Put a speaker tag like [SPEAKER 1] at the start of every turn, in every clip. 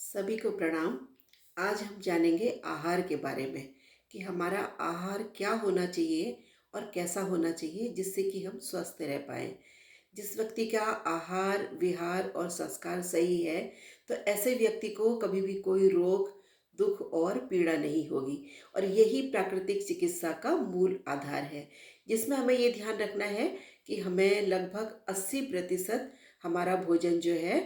[SPEAKER 1] सभी को प्रणाम। आज हम जानेंगे आहार के बारे में कि हमारा आहार क्या होना चाहिए और कैसा होना चाहिए जिससे कि हम स्वस्थ रह पाएँ। जिस व्यक्ति का आहार, विहार और संस्कार सही है, तो ऐसे व्यक्ति को कभी भी कोई रोग, दुख और पीड़ा नहीं होगी और यही प्राकृतिक चिकित्सा का मूल आधार है, जिसमें हमें ये ध्यान रखना है कि हमें लगभग 80% हमारा भोजन जो है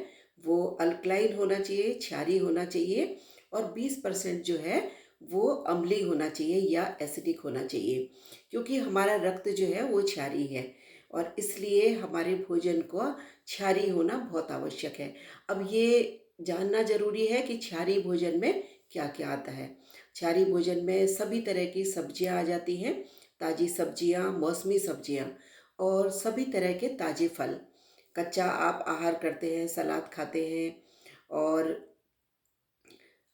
[SPEAKER 1] वो अल्कलाइन होना चाहिए, क्षारीय होना चाहिए और 20% जो है वो अम्लीय होना चाहिए या एसिडिक होना चाहिए, क्योंकि हमारा रक्त जो है वो क्षारीय है और इसलिए हमारे भोजन को क्षारीय होना बहुत आवश्यक है। अब ये जानना ज़रूरी है कि क्षारीय भोजन में क्या-क्या आता है। क्षारीय भोजन में सभी तरह की सब्जियाँ आ जाती हैं, ताज़ी सब्जियाँ, मौसमी सब्जियाँ और सभी तरह के ताज़े फल। कच्चा आप आहार करते हैं, सलाद खाते हैं और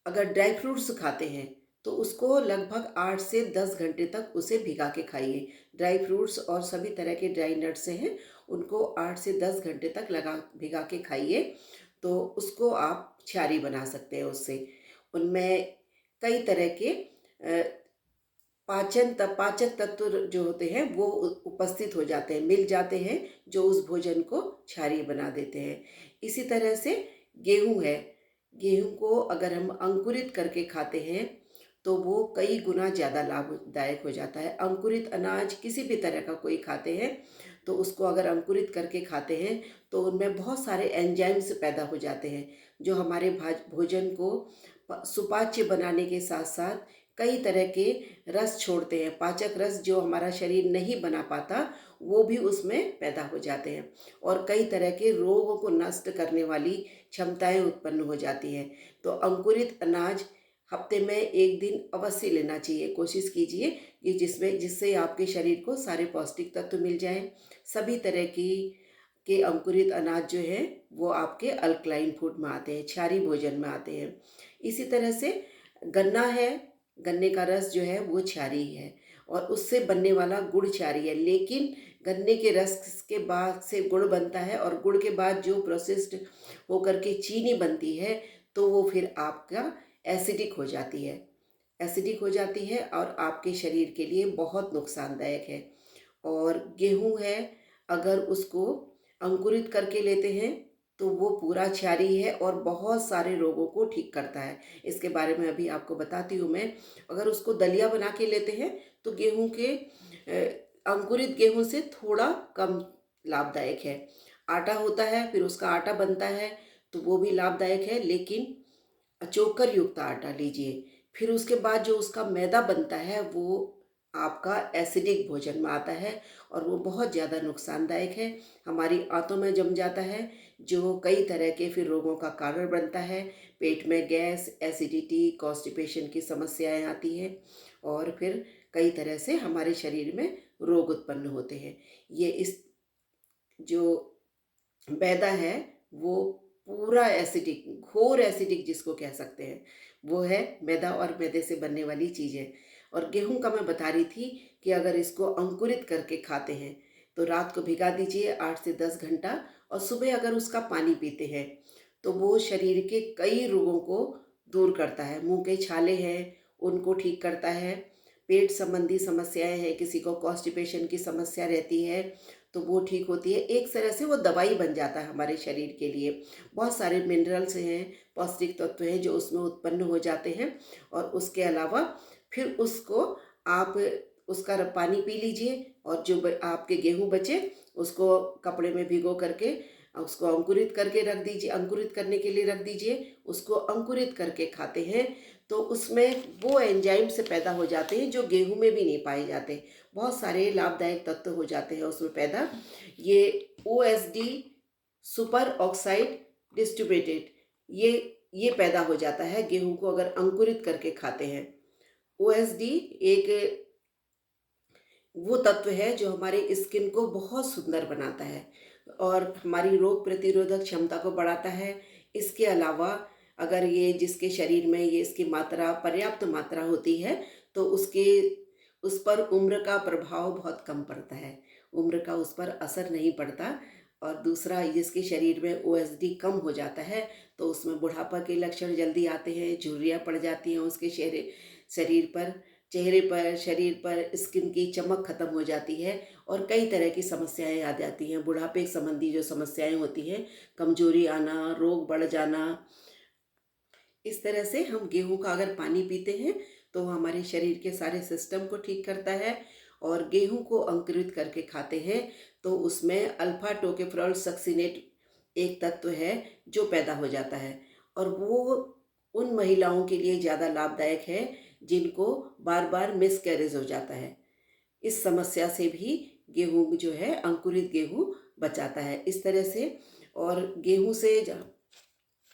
[SPEAKER 1] अगर ड्राई फ्रूट्स खाते हैं, तो उसको लगभग 8 से 10 घंटे तक उसे भिगा के खाइए। ड्राई फ्रूट्स और सभी तरह के ड्राई नट्स हैं, उनको 8 से 10 घंटे तक भिगा के खाइए, तो उसको आप क्षारीय बना सकते हैं उससे। उनमें कई तरह के पाचक तत्व जो होते हैं वो उपस्थित हो जाते हैं, मिल जाते हैं, जो उस भोजन को क्षारीय बना देते हैं। इसी तरह से गेहूँ है, गेहूँ को अगर हम अंकुरित करके खाते हैं, तो वो कई गुना ज़्यादा लाभदायक हो जाता है। अंकुरित अनाज किसी भी तरह का कोई खाते हैं, तो उसको अगर अंकुरित करके खाते हैं, तो उनमें बहुत सारे एंजाइम्स पैदा हो जाते हैं, जो हमारे भोजन को सुपाच्य बनाने के साथ-साथ कई तरह के रस छोड़ते हैं। पाचक रस जो हमारा शरीर नहीं बना पाता, वो भी उसमें पैदा हो जाते हैं और कई तरह के रोगों को नष्ट करने वाली क्षमताएँ उत्पन्न हो जाती हैं। तो अंकुरित अनाज हफ्ते में 1 दिन अवश्य लेना चाहिए। कोशिश कीजिए कि जिससे आपके शरीर को सारे पौष्टिक तत्व मिल जाएँ। सभी तरह की के अंकुरित अनाज जो हैं, वो आपके अल्कलाइन फूड में आते हैं, क्षारीय भोजन में आते हैं। इसी तरह से गन्ना है, गन्ने का रस जो है वो क्षारीय है और उससे बनने वाला गुड़ क्षारीय है, लेकिन गन्ने के रस के बाद से गुड़ बनता है और गुड़ के बाद जो प्रोसेस्ड होकर के चीनी बनती है, तो वो फिर आपका एसिडिक हो जाती है। एसिडिक हो जाती है और आपके शरीर के लिए बहुत नुकसानदायक है। और गेहूँ है, अगर उसको अंकुरित करके लेते हैं, तो वो पूरा क्षारीय है और बहुत सारे रोगों को ठीक करता है। इसके बारे में अभी आपको बताती हूँ मैं। अगर उसको दलिया बना के लेते हैं, तो गेहूँ के अंकुरित गेहूँ से थोड़ा कम लाभदायक है। आटा होता है, फिर उसका आटा बनता है, तो वो भी लाभदायक है, लेकिन चोकर युक्त आटा लीजिए। फिर उसके बाद जो उसका मैदा बनता है, वो आपका एसिडिक भोजन में आता है और वो बहुत ज़्यादा नुकसानदायक है। हमारी आंतों में जम जाता है, जो कई तरह के फिर रोगों का कारण बनता है। पेट में गैस, एसिडिटी, कॉन्स्टिपेशन की समस्याएँ आती हैं और फिर कई तरह से हमारे शरीर में रोग उत्पन्न होते हैं। ये इस जो मैदा है वो पूरा एसिडिक, घोर एसिडिक जिसको कह सकते हैं, वो है मैदा और मैदे से बनने वाली चीज़ें। और गेहूँ का मैं बता रही थी कि अगर इसको अंकुरित करके खाते हैं, तो रात को भिगा दीजिए 8 से 10 घंटा और सुबह अगर उसका पानी पीते हैं, तो वो शरीर के कई रोगों को दूर करता है। मुँह के छाले हैं, उनको ठीक करता है। पेट संबंधी समस्याएँ हैं, किसी को कॉन्स्टिपेशन की समस्या रहती है, तो वो ठीक होती है। एक तरह से वो दवाई बन जाता है हमारे शरीर के लिए। बहुत सारे मिनरल्स हैं, पौष्टिक तत्व हैं जो उसमें उत्पन्न हो जाते हैं और उसके अलावा फिर उसको आप उसका पानी पी लीजिए और जो आपके गेहूँ बचे उसको कपड़े में भिगो करके उसको अंकुरित करके रख दीजिए, अंकुरित करने के लिए रख दीजिए। उसको अंकुरित करके खाते हैं, तो उसमें वो एंजाइम्स पैदा हो जाते हैं जो गेहूँ में भी नहीं पाए जाते। बहुत सारे लाभदायक तत्व हो जाते हैं उसमें पैदा। ये ओएसडी, सुपर ऑक्साइड डिस्ट्रीब्यूटेड, ये पैदा हो जाता है गेहूँ को अगर अंकुरित करके खाते हैं। ओएसडी एक वो तत्व है जो हमारी स्किन को बहुत सुंदर बनाता है और हमारी रोग प्रतिरोधक क्षमता को बढ़ाता है। इसके अलावा अगर ये जिसके शरीर में ये इसकी मात्रा पर्याप्त मात्रा होती है, तो उसके उस पर उम्र का प्रभाव बहुत कम पड़ता है। उम्र का उस पर असर नहीं पड़ता और दूसरा, जिसके शरीर में ओएसडी कम हो जाता है तो उसमें बुढ़ापा के लक्षण जल्दी आते हैं, झुर्रियाँ पड़ जाती हैं उसके शरीर पर, चेहरे पर, शरीर पर, स्किन की चमक खत्म हो जाती है और कई तरह की समस्याएं आ जाती हैं। बुढ़ापे संबंधी जो समस्याएं होती हैं, कमजोरी आना, रोग बढ़ जाना, इस तरह से हम गेहूं का अगर पानी पीते हैं तो वो हमारे शरीर के सारे सिस्टम को ठीक करता है। और गेहूं को अंकुरित करके खाते हैं तो उसमें अल्फा टोकोफेरॉल सक्सिनेट एक तत्व है जो पैदा हो जाता है, और वो उन महिलाओं के लिए ज़्यादा लाभदायक है जिनको बार बार मिसकैरेज हो जाता है। इस समस्या से भी गेहूं जो है, अंकुरित गेहूं बचाता है इस तरह से। और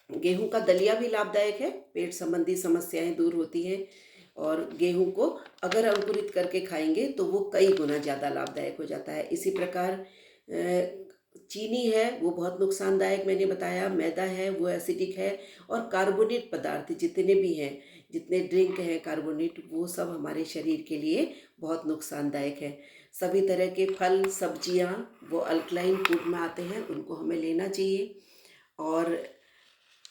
[SPEAKER 1] गेहूं का दलिया भी लाभदायक है, पेट संबंधी समस्याएं दूर होती हैं। और गेहूं को अगर अंकुरित करके खाएंगे तो वो कई गुना ज़्यादा लाभदायक हो जाता है। इसी प्रकार चीनी है वो बहुत नुकसानदायक, मैंने बताया, मैदा है वो एसिडिक है, और कार्बोनेट पदार्थ जितने भी हैं, जितने ड्रिंक हैं कार्बोनेट, वो सब हमारे शरीर के लिए बहुत नुकसानदायक है। सभी तरह के फल सब्जियां वो अल्कलाइन फूड में आते हैं, उनको हमें लेना चाहिए। और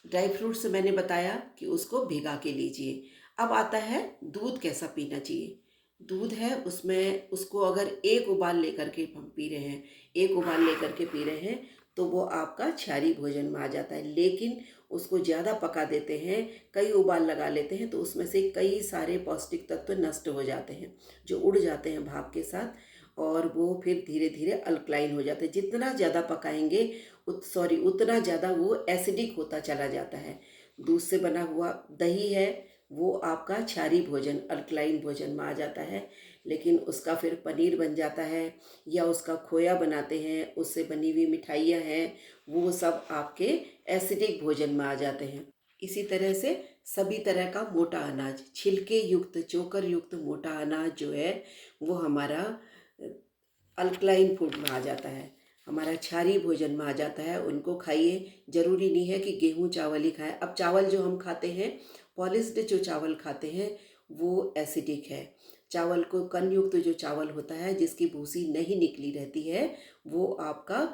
[SPEAKER 1] ड्राई फ्रूट्स मैंने बताया कि उसको भिगा के लीजिए। अब आता है दूध कैसा पीना चाहिए। दूध है उसमें, उसको अगर एक उबाल लेकर के हम पी रहे हैं, एक उबाल लेकर के पी रहे हैं तो वो आपका क्षारीय भोजन में आ जाता है। लेकिन उसको ज़्यादा पका देते हैं, कई उबाल लगा लेते हैं तो उसमें से कई सारे पौष्टिक तत्व नष्ट हो जाते हैं, जो उड़ जाते हैं भाप के साथ, और वो फिर धीरे धीरे अल्कलाइन हो जाते हैं। जितना ज़्यादा पकाएंगे उतना ज़्यादा वो एसिडिक होता चला जाता है। दूध से बना हुआ दही है वो आपका क्षारीय भोजन, अल्कलाइन भोजन में आ जाता है। लेकिन उसका फिर पनीर बन जाता है, या उसका खोया बनाते हैं, उससे बनी हुई मिठाइयाँ हैं, वो सब आपके एसिडिक भोजन में आ जाते हैं। इसी तरह से सभी तरह का मोटा अनाज, छिलके युक्त, चोकर युक्त मोटा अनाज जो है वो हमारा अल्कलाइन फूड में आ जाता है, हमारा क्षारीय भोजन में आ जाता है। उनको खाइए, ज़रूरी नहीं है कि गेहूं चावल ही खाएं। अब चावल जो हम खाते हैं, पॉलिश्ड जो चावल खाते हैं वो एसिडिक है। चावल को कणयुक्त जो चावल होता है जिसकी भूसी नहीं निकली रहती है, वो आपका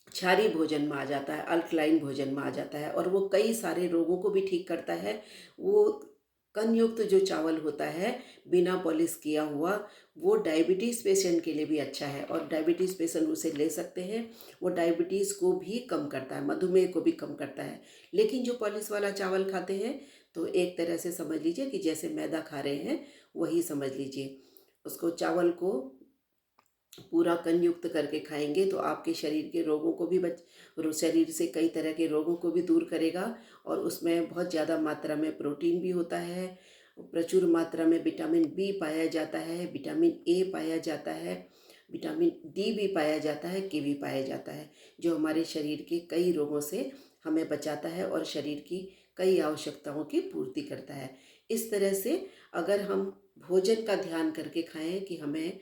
[SPEAKER 1] क्षारीय भोजन में आ जाता है, अल्कलाइन भोजन में आ जाता है, और वो कई सारे रोगों को भी ठीक करता है। वो कणयुक्त जो चावल होता है, बिना पॉलिश किया हुआ, वो डायबिटीज़ पेशेंट के लिए भी अच्छा है, और डायबिटीज़ पेशेंट उसे ले सकते हैं। वो डायबिटीज़ को भी कम करता है, मधुमेह को भी कम करता है। लेकिन जो पॉलिश वाला चावल खाते हैं तो एक तरह से समझ लीजिए कि जैसे मैदा खा रहे हैं, वही समझ लीजिए। उसको, चावल को पूरा कण युक्त करके खाएंगे तो आपके शरीर के रोगों को भी शरीर से कई तरह के रोगों को भी दूर करेगा। और उसमें बहुत ज़्यादा मात्रा में प्रोटीन भी होता है, प्रचुर मात्रा में विटामिन बी पाया जाता है, विटामिन ए पाया जाता है, विटामिन डी भी पाया जाता है, के भी पाया जाता है, जो हमारे शरीर के कई रोगों से हमें बचाता है और शरीर की कई आवश्यकताओं की पूर्ति करता है। इस तरह से अगर हम भोजन का ध्यान करके खाएं कि हमें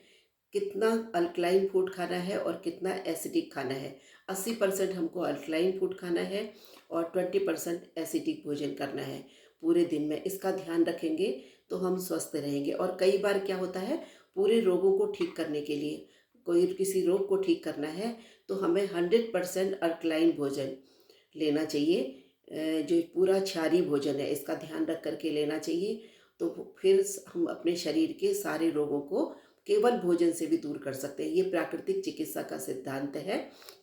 [SPEAKER 1] कितना अल्कलाइन फूड खाना है और कितना एसिडिक खाना है, 80% हमको अल्कलाइन फूड खाना है और 20% एसिडिक भोजन करना है पूरे दिन में, इसका ध्यान रखेंगे तो हम स्वस्थ रहेंगे। और कई बार क्या होता है, पूरे रोगों को ठीक करने के लिए, कोई किसी रोग को ठीक करना है तो हमें 100% अल्कलाइन भोजन लेना चाहिए, जो पूरा क्षारीय भोजन है इसका ध्यान रख करके लेना चाहिए। तो फिर हम अपने शरीर के सारे रोगों को केवल भोजन से भी दूर कर सकते हैं। ये प्राकृतिक चिकित्सा का सिद्धांत है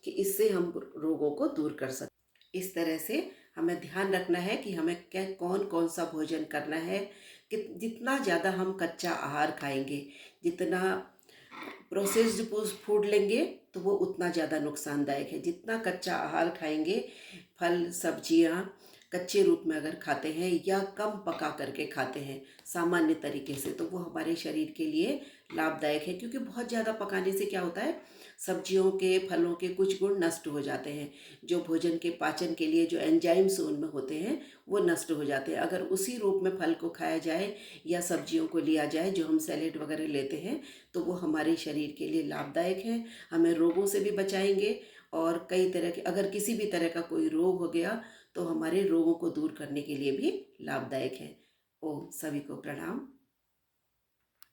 [SPEAKER 1] कि इससे हम रोगों को दूर कर सकते हैं। इस तरह से हमें ध्यान रखना है कि हमें क्या, कौन कौन सा भोजन करना है। कि जितना ज़्यादा हम कच्चा आहार खाएंगे, जितना प्रोसेस्ड फूड लेंगे तो वो उतना ज़्यादा नुकसानदायक है। जितना कच्चा आहार खाएंगे, फल सब्जियां कच्चे रूप में अगर खाते हैं या कम पका करके खाते हैं सामान्य तरीके से, तो वो हमारे शरीर के लिए लाभदायक है। क्योंकि बहुत ज़्यादा पकाने से क्या होता है, सब्जियों के, फलों के कुछ गुण नष्ट हो जाते हैं। जो भोजन के पाचन के लिए जो एंजाइम्स उनमें होते हैं वो नष्ट हो जाते हैं। अगर उसी रूप में फल को खाया जाए या सब्जियों को लिया जाए जो हम सैलेड वगैरह लेते हैं, तो वो हमारे शरीर के लिए लाभदायक है, हमें रोगों से भी बचाएंगे। और कई तरह के, अगर किसी भी तरह का कोई रोग हो गया तो हमारे रोगों को दूर करने के लिए भी लाभदायक है। ओम, सभी को प्रणाम।